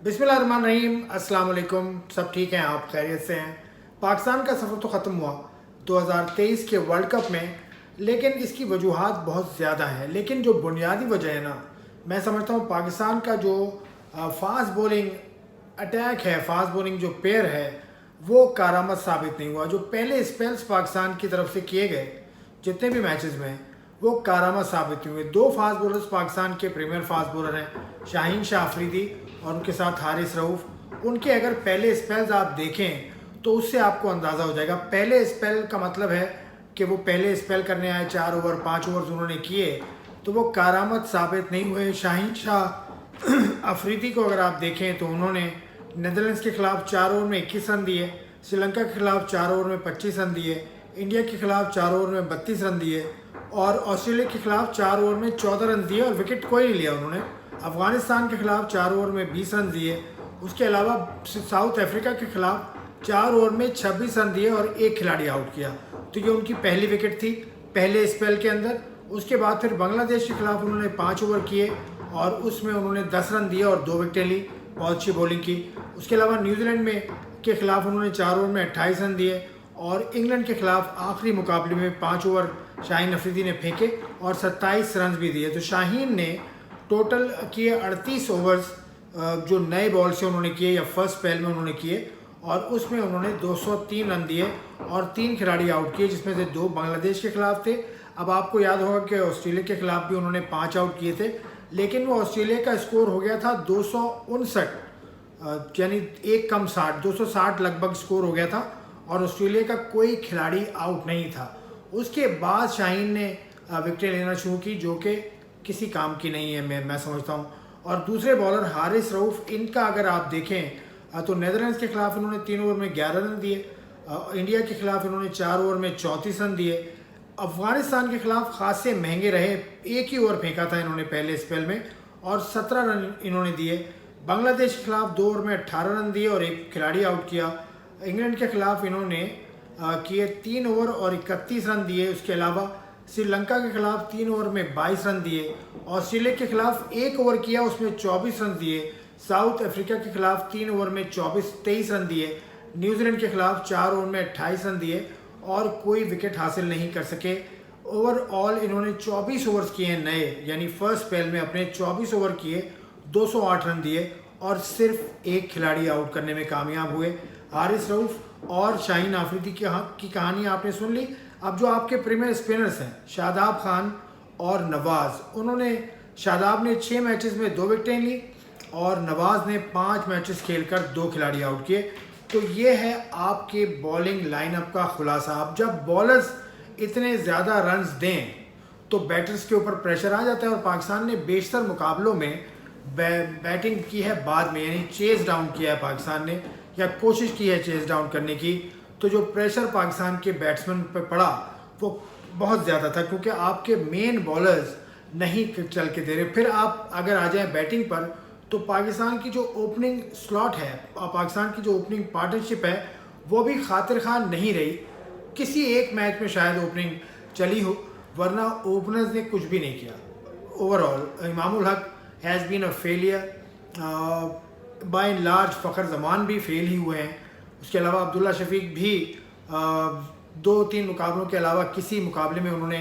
बिस्मिल्लाहिर्रहमानिर्रहीम, अस्सलाम वालेकुम। सब ठीक हैं, आप खैरियत से हैं। पाकिस्तान का सफ़र तो ख़त्म हुआ 2023 के वर्ल्ड कप में, लेकिन इसकी वजूहात बहुत ज़्यादा हैं। लेकिन जो बुनियादी वजह है ना, मैं समझता हूँ पाकिस्तान का जो फास्ट बॉलिंग अटैक है, फास्ट बॉलिंग जो पेयर है, वो कारामद साबित नहीं हुआ। जो पहले स्पेल्स पाकिस्तान की तरफ से किए गए जितने भी मैचेस में, वो कारामद साबित हुए। दो फास्ट बॉलर्स पाकिस्तान के प्रीमियर फास्ट बॉलर हैं, शाहीन शाह अफरीदी और उनके साथ हारिस रऊफ़। उनके अगर पहले स्पेल्स आप देखें तो उससे आपको अंदाज़ा हो जाएगा। पहले स्पेल का मतलब है कि वो पहले स्पेल करने आए, 4 ओवर 5 ओवर्स उन्होंने किए, तो वो कारामद साबित नहीं हुए। शाहीन शाह अफरीदी को अगर आप देखें तो उन्होंने नीदरलैंड्स के खिलाफ 4 ओवर में 21 रन दिए, श्रीलंका के खिलाफ 4 ओवर में 25 रन दिए, इंडिया के खिलाफ 4 ओवर में 32 रन दिए और ऑस्ट्रेलिया के खिलाफ 4 ओवर में 14 रन दिए और विकेट कोई नहीं लिया उन्होंने। अफगानिस्तान के खिलाफ 4 ओवर में 20 रन दिए। उसके अलावा साउथ अफ्रीका के खिलाफ 4 ओवर में 26 रन दिए और एक खिलाड़ी आउट किया। तो ये उनकी पहली विकेट थी पहले स्पेल के अंदर। उसके बाद फिर बांग्लादेश के खिलाफ उन्होंने 5 ओवर किए और उसमें उन्होंने 10 रन दिए और 2 विकेटें ली, बहुत अच्छी बॉलिंग की। उसके अलावा न्यूजीलैंड में के खिलाफ उन्होंने 4 ओवर में 28 रन दिए और इंग्लैंड के खिलाफ आखिरी मुकाबले में 5 ओवर शाहीन अफरीदी ने फेंके और 27 रन भी दिए। तो शाहीन ने टोटल किए 38 ओवर्स जो नए बॉल से उन्होंने किए या फर्स्ट स्पेल में उन्होंने किए और उसमें उन्होंने 203 रन दिए और 3 खिलाड़ी आउट किए, जिसमें से 2 बांग्लादेश के खिलाफ थे। अब आपको याद होगा कि ऑस्ट्रेलिया के खिलाफ भी उन्होंने 5 आउट किए थे, लेकिन वो ऑस्ट्रेलिया का स्कोर हो गया था 259, यानी एक कम 60, 260 लगभग स्कोर हो गया था और ऑस्ट्रेलिया का कोई खिलाड़ी आउट नहीं था। उसके बाद शाहीन ने विकेटें लेना शुरू की, जो कि किसी काम की नहीं है मैं समझता हूँ। और दूसरे बॉलर हारिस रऊफ़, इनका अगर आप देखें तो नीदरलैंड्स के खिलाफ इन्होंने 3 ओवर में 11 रन दिए, इंडिया के खिलाफ इन्होंने 4 ओवर में 34 रन दिए। अफगानिस्तान के खिलाफ खासे महंगे रहे, एक ही ओवर फेंका था इन्होंने पहले स्पेल में और 17 रन इन्होंने दिए। बांग्लादेश के खिलाफ 2 ओवर में 18 रन दिए और एक खिलाड़ी आउट किया। इंग्लैंड के खिलाफ इन्होंने किए 3 ओवर और 31 रन दिए। उसके अलावा श्रीलंका के खिलाफ 3 ओवर में 22 रन दिए। ऑस्ट्रेलिया के खिलाफ 1 ओवर किया, उसमें 24 रन दिए। साउथ अफ्रीका के खिलाफ 3 ओवर में 23 रन दिए। न्यूजीलैंड के खिलाफ 4 ओवर में 28 रन दिए और कोई विकेट हासिल नहीं कर सके। ओवरऑल इन्होंने 24 ओवर्स किए नए, यानी फर्स्ट स्पेल में अपने 24 ओवर किए, 208 रन दिए और सिर्फ एक खिलाड़ी आउट करने में कामयाब हुए। हारिस रऊफ़ और शाहीन अफरीदी की कहानी आपने सुन ली। अब जो आपके प्रीमियर स्पिनर्स हैं, शादाब खान और नवाज़, उन्होंने शादाब ने 6 मैचेस में 2 विकेटें ली और नवाज़ ने 5 मैचेस खेलकर 2 खिलाड़ी आउट किए। तो ये है आपके बॉलिंग लाइनअप का खुलासा। अब जब बॉलर्स इतने ज़्यादा रन्स दें तो बैटर्स के ऊपर प्रेशर आ जाता है और पाकिस्तान ने बेशतर मुकाबलों में बैटिंग की है बाद में, यानी चेज डाउन किया है पाकिस्तान ने या कोशिश की है चेज डाउन करने की। तो जो प्रेशर पाकिस्तान के बैट्समैन पर पड़ा वो बहुत ज़्यादा था, क्योंकि आपके मेन बॉलर्स नहीं चल के दे रहे। फिर आप अगर आ जाएं बैटिंग पर तो पाकिस्तान की जो ओपनिंग स्लॉट है, पाकिस्तान की जो ओपनिंग पार्टनरशिप है, वो भी खातिर खान नहीं रही। किसी एक मैच में शायद ओपनिंग चली हो, वरना ओपनर्स ने कुछ भी नहीं किया। Overall Imamul Haq has been a failure. By and large Fakhar Zaman भी फेल ही हुए हैं। उसके अलावा अब्दुल्ला शफीक भी 2-3 मुकाबलों के अलावा किसी मुकाबले में उन्होंने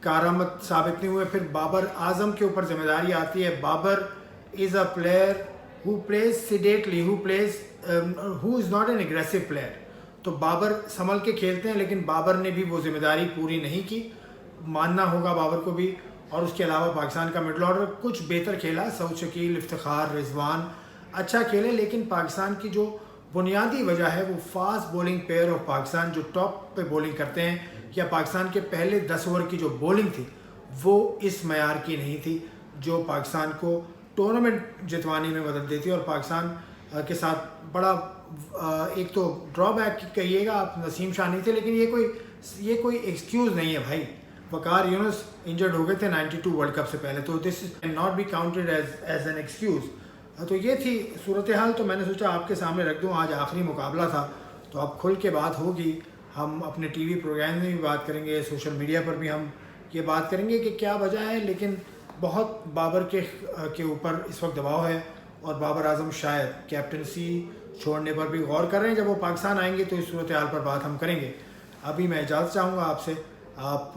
कारामद साबित नहीं हुए। फिर बाबर आजम के ऊपर जिम्मेदारी आती है। Babar is a player who plays sedately, who is not an aggressive player. तो बाबर संभल के खेलते हैं, लेकिन बाबर ने भी वो जिम्मेदारी पूरी नहीं की, मानना होगा बाबर को भी। और उसके अलावा पाकिस्तान का मिडल ऑर्डर कुछ बेहतर खेला, सऊद शकील, इफ्तिखार, रिजवान अच्छा खेले, लेकिन पाकिस्तान की जो बुनियादी वजह है वो fast bowling pair of Pakistan जो टॉप पे बॉलिंग करते हैं, या पाकिस्तान के पहले 10 ओवर की जो बॉलिंग थी वो इस मयार की नहीं थी जो पाकिस्तान को टूर्नामेंट जितवाने में मदद देती है। और पाकिस्तान के साथ बड़ा एक तो ड्रॉबैक कहिएगा आप, नसीम शाह नहीं थे, लेकिन ये कोई एक्सक्यूज़ नहीं है भाई। वकार यूनुस इंजर्ड हो गए थे 92 वर्ल्ड कप से पहले, तो this can not be counted as an excuse. तो ये थी सूरत हाल। तो मैंने सोचा आपके सामने रख दूं। आज आखिरी मुकाबला था तो अब खुल के बात होगी। हम अपने टीवी प्रोग्राम में भी बात करेंगे, सोशल मीडिया पर भी हम ये बात करेंगे कि क्या वजह है, लेकिन बहुत बाबर के ऊपर इस वक्त दबाव है और बाबर आजम शायद कैप्टनसी छोड़ने पर भी गौर कर रहे हैं। जब वो पाकिस्तान आएंगे तो इस सूरत हाल पर बात हम करेंगे। अभी मैं इजाज़त चाहूँगा आपसे। आप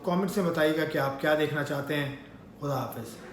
कमेंट से बताइएगा कि आप क्या देखना चाहते हैं। खुदा हाफिज़।